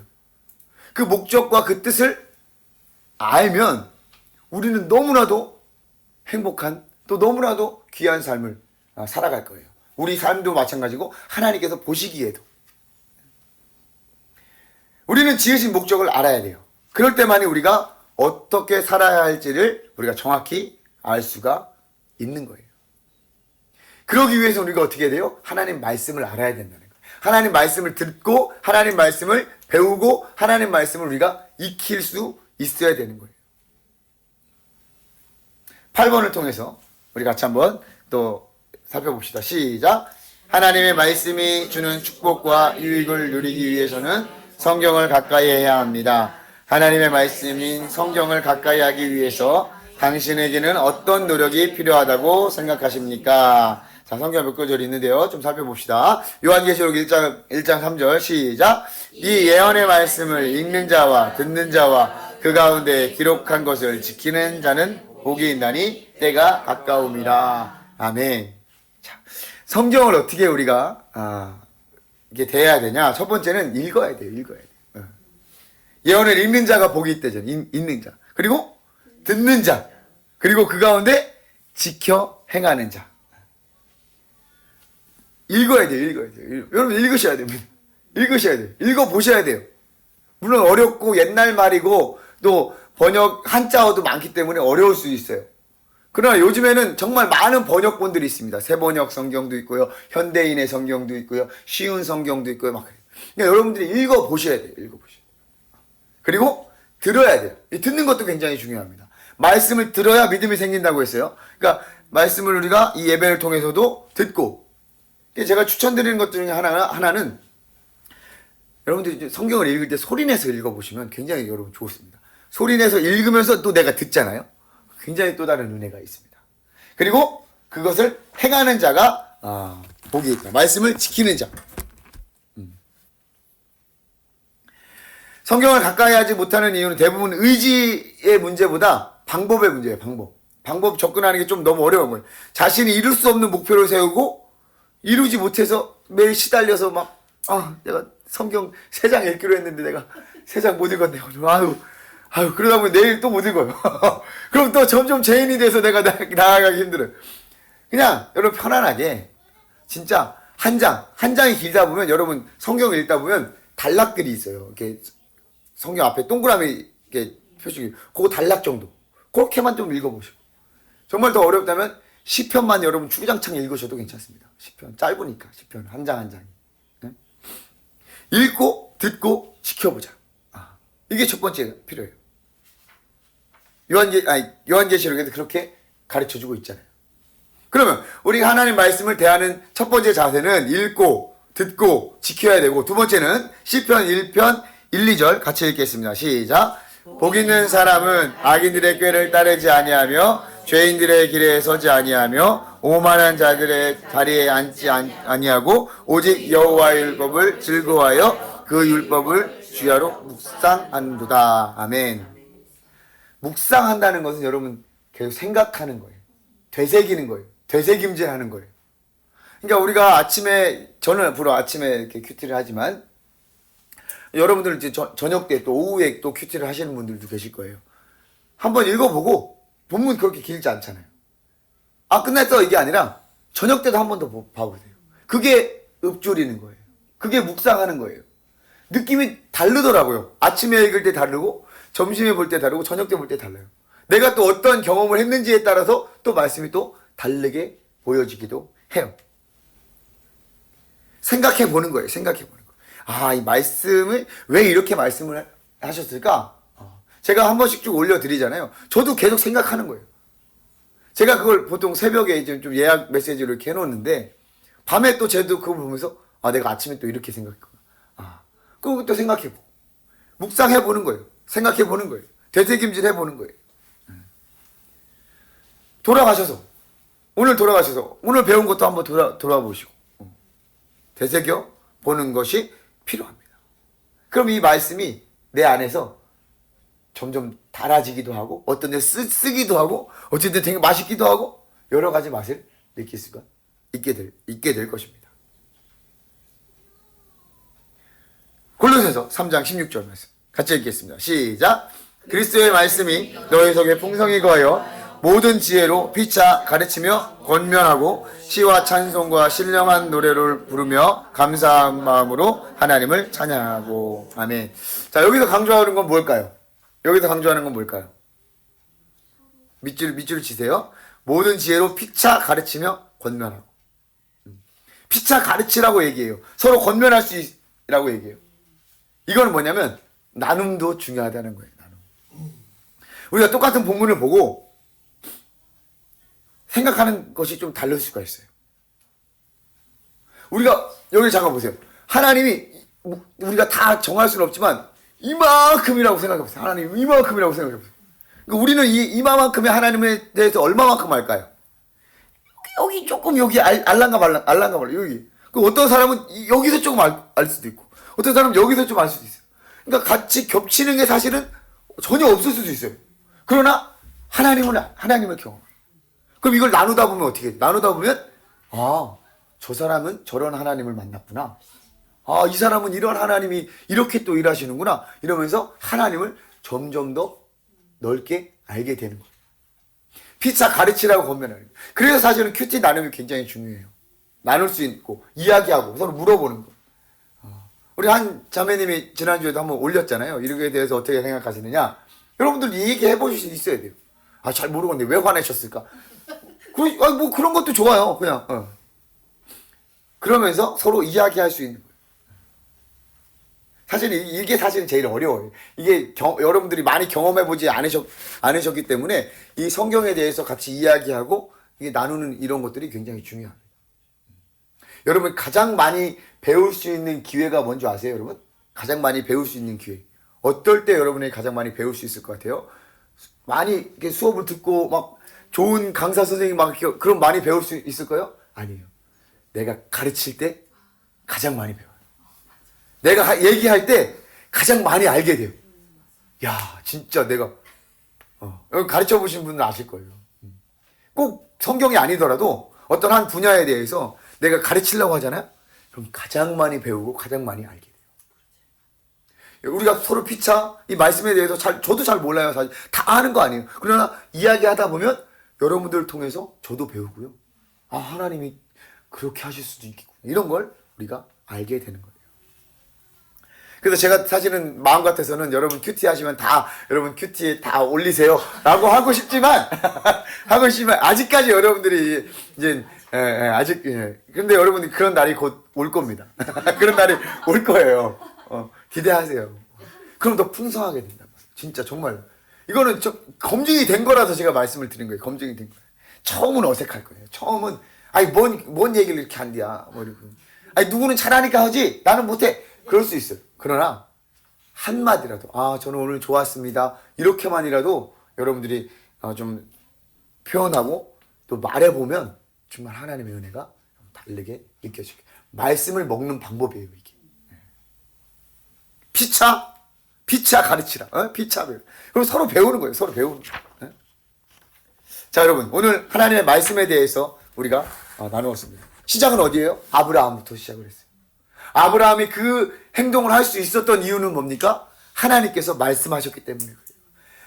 그 목적과 그 뜻을 알면 우리는 너무나도 행복한 또 너무나도 귀한 삶을 살아갈 거예요. 우리 삶도 마찬가지고 하나님께서 보시기에도 우리는 지으신 목적을 알아야 돼요. 그럴 때만이 우리가 어떻게 살아야 할지를 우리가 정확히 알 수가 있는 거예요. 그러기 위해서 우리가 어떻게 해야 돼요? 하나님 말씀을 알아야 된다는 거예요. 하나님 말씀을 듣고 하나님 말씀을 배우고 하나님 말씀을 우리가 익힐 수 있어야 되는 거예요. 8번을 통해서 우리 같이 한번 또 살펴봅시다. 시작. 하나님의 말씀이 주는 축복과 유익을 누리기 위해서는 성경을 가까이 해야 합니다. 하나님의 말씀인 성경을 가까이 하기 위해서 당신에게는 어떤 노력이 필요하다고 생각하십니까? 자, 성경 몇 구절이 있는데요. 좀 살펴봅시다. 요한계시록 1장 3절 시작. 이 예언의 말씀을 읽는 자와 듣는 자와 그 가운데 기록한 것을 지키는 자는 복이 있나니 때가 가까움이라. 아멘. 자, 성경을 어떻게 우리가 이게 돼야 되냐? 첫 번째는 읽어야 돼요. 예언을 읽는 자가 복이 있대죠. 읽는 자. 그리고 듣는 자. 그리고 그 가운데 지켜 행하는 자. 읽어야 돼요. 여러분 읽으셔야 됩니다. 읽어보셔야 돼요. 물론 어렵고 옛날 말이고 또 번역 한자어도 많기 때문에 어려울 수 있어요. 그러나 요즘에는 정말 많은 번역본들이 있습니다. 새번역 성경도 있고요. 현대인의 성경도 있고요. 쉬운 성경도 있고요. 막 그래요. 그러니까 여러분들이 읽어보셔야 돼요. 그리고 들어야 돼요. 듣는 것도 굉장히 중요합니다. 말씀을 들어야 믿음이 생긴다고 했어요. 그러니까 말씀을 우리가 이 예배를 통해서도 듣고, 제가 추천드리는 것 중에 하나는 여러분들이 성경을 읽을 때 소리내서 읽어보시면 굉장히 여러분 좋습니다. 소리내서 읽으면서 또 내가 듣잖아요. 굉장히 또 다른 은혜가 있습니다. 그리고 그것을 행하는 자가 복이 있다. 말씀을 지키는 자. 성경을 가까이 하지 못하는 이유는 대부분 의지의 문제보다 방법의 문제예요. 방법 접근하는 게 좀 너무 어려운 거예요. 자신이 이룰 수 없는 목표를 세우고 이루지 못해서 매일 시달려서 막 내가 성경 3장 읽기로 했는데 내가 3장 못 읽었네. 아유 그러다 보면 내일 또 못 읽어요. 그럼 또 점점 죄인이 돼서 내가 나아가기 힘들어요. 그냥 여러분 편안하게 진짜 한 장이 길다 보면 여러분 성경 읽다 보면 단락들이 있어요. 이렇게 성경 앞에 동그라미 이렇게 표시, 그거 단락 정도. 그렇게만 좀 읽어보시고. 정말 더 어렵다면 시편만 여러분 주구장창 읽으셔도 괜찮습니다. 시편 짧으니까 시편 한 장 한 장이. 네? 읽고 듣고 지켜보자. 이게 첫 번째 필요해요. 요한계시록에도 그렇게 가르쳐주고 있잖아요. 그러면 우리가 하나님 말씀을 대하는 첫 번째 자세는 읽고 듣고 지켜야 되고, 두 번째는 시편 1편 1, 2절 같이 읽겠습니다. 시작. 복 있는 사람은 악인들의 꾀를 따르지 아니하며 죄인들의 길에 서지 아니하며 오만한 자들의 자리에 앉지 아니하고 오직 여호와의 율법을 즐거워하여 그 율법을 주야로 묵상한도다. 아멘. 묵상한다는 것은 여러분 계속 생각하는 거예요. 되새기는 거예요. 되새김질하는 거예요. 그러니까 우리가 아침에, 저는 주로 아침에 이렇게 큐티를 하지만 여러분들 이제 저녁 때 또 오후에 또 큐티를 하시는 분들도 계실 거예요. 한번 읽어보고 본문 그렇게 길지 않잖아요. 끝났어 이게 아니라 저녁 때도 한 번 더 봐보세요. 그게 읊조리는 거예요. 그게 묵상하는 거예요. 느낌이 다르더라고요. 아침에 읽을 때 다르고 점심에 볼 때 다르고 저녁 때 볼 때 달라요. 내가 또 어떤 경험을 했는지에 따라서 또 말씀이 또 다르게 보여지기도 해요. 생각해 보는 거예요. 생각해 보는 거예요. 이 말씀을 왜 이렇게 말씀을 하셨을까? 제가 한 번씩 쭉 올려드리잖아요. 저도 계속 생각하는 거예요. 제가 그걸 보통 새벽에 이제 좀 예약 메시지를 이렇게 해놓는데 밤에 또 저도 그걸 보면서 내가 아침에 또 이렇게 생각했구나. 그거 또 생각해보고 묵상해보는 거예요. 생각해보는 거예요. 되새김질 해보는 거예요. 오늘 돌아가셔서 오늘 배운 것도 한번 돌아보시고 되새겨 보는 것이 필요합니다. 그럼 이 말씀이 내 안에서 점점 달아지기도 하고 어떤 데 쓰기도 하고 어쨌든 되게 맛있기도 하고 여러 가지 맛을 느낄 수가 있게 될 것입니다. 골로새서 3장 16절 말씀 같이 읽겠습니다. 시작. 그리스도의 말씀이 너희 속에 풍성히 거하여 모든 지혜로 피차 가르치며 권면하고 시와 찬송과 신령한 노래를 부르며 감사한 마음으로 하나님을 찬양하고. 아멘. 자, 여기서 강조하는 건 뭘까요? 밑줄을 치세요. 모든 지혜로 피차 가르치며 권면하고. 피차 가르치라고 얘기해요. 서로 권면할 수 있라고 얘기해요. 이거는 뭐냐면 나눔도 중요하다는 거예요. 나눔. 우리가 똑같은 본문을 보고 생각하는 것이 좀 다를 수가 있어요. 우리가 여기 잠깐 보세요. 하나님이 우리가 다 정할 수는 없지만 이만큼이라고 생각해보세요. 하나님 이만큼이라고 생각해보세요. 그러니까 우리는 이만큼의 하나님에 대해서 얼마만큼 알까요? 여기 조금 여기 알랑가 말라 여기. 그 어떤 사람은 여기서 조금 알 수도 있고 어떤 사람은 여기서 좀 알 수도 있어요. 그러니까 같이 겹치는 게 사실은 전혀 없을 수도 있어요. 그러나 하나님을 경험. 그럼 이걸 나누다 보면 어떻게 해요? 나누다 보면 저 사람은 저런 하나님을 만났구나. 이 사람은 이런 하나님이 이렇게 또 일하시는구나. 이러면서 하나님을 점점 더 넓게 알게 되는 거예요. 피차 가르치라고 권면하는 거예요. 그래서 사실은 큐티 나눔이 굉장히 중요해요. 나눌 수 있고 이야기하고 서로 물어보는 거. 우리 한 자매님이 지난주에도 한번 올렸잖아요. 이렇게 대해서 어떻게 생각하시느냐. 여러분들 얘기해 보실 수 있어야 돼요. 잘 모르겠는데 왜 화내셨을까? 뭐 그런 것도 좋아요. 그냥 그러면서 서로 이야기할 수 있는 거예요. 사실 이게 사실은 제일 어려워요. 이게 여러분들이 많이 경험해보지 않으셨기 때문에 이 성경에 대해서 같이 이야기하고 이게 나누는 이런 것들이 굉장히 중요합니다. 여러분 가장 많이 배울 수 있는 기회가 뭔지 아세요, 여러분? 가장 많이 배울 수 있는 기회. 어떨 때 여러분이 가장 많이 배울 수 있을 것 같아요? 많이 이렇게 수업을 듣고 막 좋은 강사 선생님 막 그럼 많이 배울 수 있을까요? 아니에요. 내가 가르칠 때 가장 많이 배워요. 내가 얘기할 때 가장 많이 알게 돼요. 야, 진짜 내가 가르쳐 보신 분은 아실 거예요. 꼭 성경이 아니더라도 어떤 한 분야에 대해서 내가 가르치려고 하잖아요. 그럼 가장 많이 배우고 가장 많이 알게 돼요. 우리가 서로 피차 이 말씀에 대해서 저도 잘 몰라요. 사실 다 아는 거 아니에요. 그러나 이야기하다 보면 여러분들을 통해서 저도 배우고요. 아, 하나님이 그렇게 하실 수도 있겠구나. 이런 걸 우리가 알게 되는 거예요. 그래서 제가 사실은 마음 같아서는 여러분 큐티 하시면 다 여러분 큐티에 다 올리세요 라고 하고 싶지만 아직까지 여러분들이 이제 아직 근데 여러분이 그런 날이 곧 올 겁니다. 그런 날이 올 거예요. 기대하세요. 그럼 더 풍성하게 된단 말이에요. 진짜 정말 이거는 검증이 된 거라서 제가 말씀을 드린 거예요. 검증이 된 거예요. 처음은 어색할 거예요. 처음은 아니 뭔 얘기를 이렇게 한디야 뭐 이러고 아니 누구는 잘하니까 하지 나는 못해 그럴 수 있어요. 그러나 한마디라도 아 저는 오늘 좋았습니다 이렇게만이라도 여러분들이 좀 표현하고 또 말해보면 정말 하나님의 은혜가 다르게 느껴지게 말씀을 먹는 방법이에요. 이게 피차 가르치라. 피차 배우. 그럼 서로 배우는 거예요. 서로 배우는 거예요. 자 여러분 오늘 하나님의 말씀에 대해서 우리가 나누었습니다. 시작은 어디예요? 아브라함부터 시작을 했어요. 아브라함이 그 행동을 할 수 있었던 이유는 뭡니까? 하나님께서 말씀하셨기 때문에 그래요.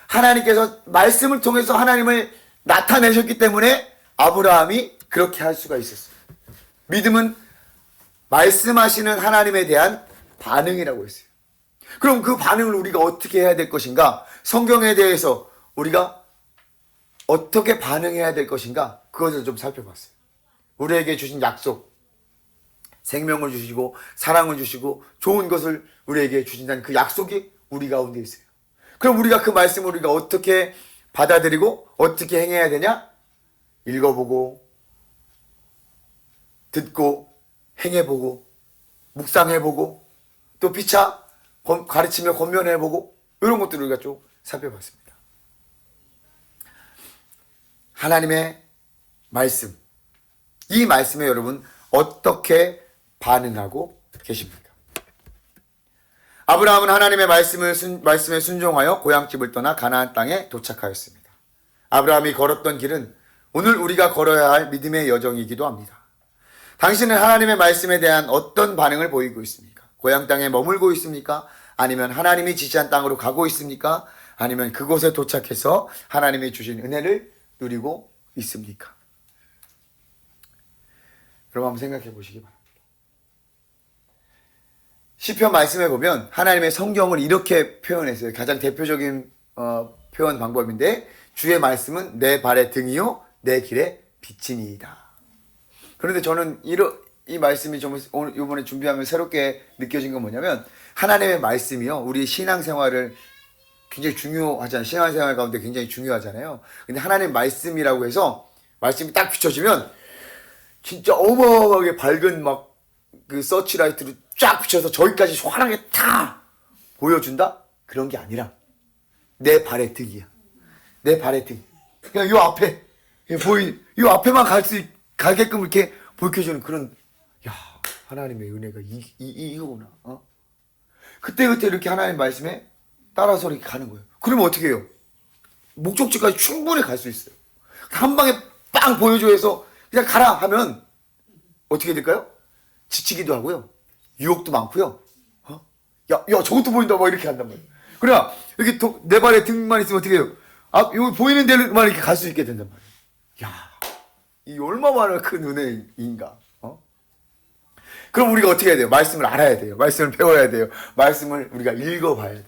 하나님께서 말씀을 통해서 하나님을 나타내셨기 때문에 아브라함이 그렇게 할 수가 있었어요. 믿음은 말씀하시는 하나님에 대한 반응이라고 했어요. 그럼 그 반응을 우리가 어떻게 해야 될 것인가? 성경에 대해서 우리가 어떻게 반응해야 될 것인가? 그것을 좀 살펴봤어요. 우리에게 주신 약속, 생명을 주시고 사랑을 주시고 좋은 것을 우리에게 주신다는 그 약속이 우리 가운데 있어요. 그럼 우리가 그 말씀을 우리가 어떻게 받아들이고 어떻게 행해야 되냐? 읽어보고 듣고 행해보고 묵상해보고 또 피차 가르치며 권면해보고 이런 것들을 우리가 좀 살펴봤습니다. 하나님의 말씀, 이 말씀에 여러분 어떻게 반응하고 계십니까? 아브라함은 하나님의 말씀에 순종하여 고향집을 떠나 가나안 땅에 도착하였습니다. 아브라함이 걸었던 길은 오늘 우리가 걸어야 할 믿음의 여정이기도 합니다. 당신은 하나님의 말씀에 대한 어떤 반응을 보이고 있습니까? 고향 땅에 머물고 있습니까? 아니면 하나님이 지시한 땅으로 가고 있습니까? 아니면 그곳에 도착해서 하나님이 주신 은혜를 누리고 있습니까? 여러분 한번 생각해 보시기 바랍니다. 시편 말씀에 보면 하나님의 성경을 이렇게 표현했어요. 가장 대표적인 표현 방법인데 주의 말씀은 내 발의 등이요 내 길의 빛이니이다. 그런데 저는 이 말씀이 좀 오늘 이번에 준비하면 새롭게 느껴진 건 뭐냐면 하나님의 말씀이요 우리 신앙생활을 굉장히 중요하잖아요. 신앙생활 가운데 굉장히 중요하잖아요. 근데 하나님의 말씀이라고 해서 말씀이 딱 비춰지면 진짜 어마어마하게 밝은 막 그 서치라이트로 쫙 비춰서 저기까지 환하게 다 보여준다? 그런 게 아니라 내 발의 등이야. 내 발의 등. 그냥 요 앞에 요 앞에만 가게끔 이렇게 보여주는 그런 하나님의 은혜가 이거구나. 그때그때 이렇게 하나님 말씀에 따라서 이렇게 가는 거예요. 그러면 어떻게 해요? 목적지까지 충분히 갈 수 있어요. 한 방에 빵 보여줘 해서 그냥 가라 하면 어떻게 될까요? 지치기도 하고요. 유혹도 많고요. 야, 저것도 보인다. 막 이렇게 한단 말이에요. 그러나, 이렇게 내 발에 등만 있으면 어떻게 해요? 여기 보이는 데만 이렇게 갈 수 있게 된단 말이에요. 이 얼마나 큰 은혜인가. 그럼 우리가 어떻게 해야 돼요? 말씀을 알아야 돼요. 말씀을 배워야 돼요. 말씀을 우리가 읽어봐야 돼요.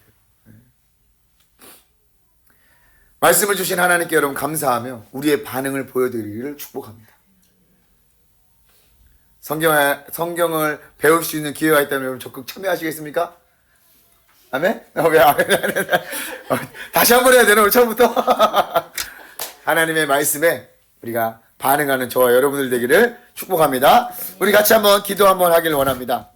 말씀을 주신 하나님께 여러분 감사하며 우리의 반응을 보여드리기를 축복합니다. 성경을 배울 수 있는 기회가 있다면 여러분 적극 참여하시겠습니까? 아멘? 왜 아멘? 다시 한번 해야 되나? 오늘 처음부터? 하나님의 말씀에 우리가 반응하는 저와 여러분들 되기를 축복합니다. 우리 같이 한번 기도 한번 하길 원합니다.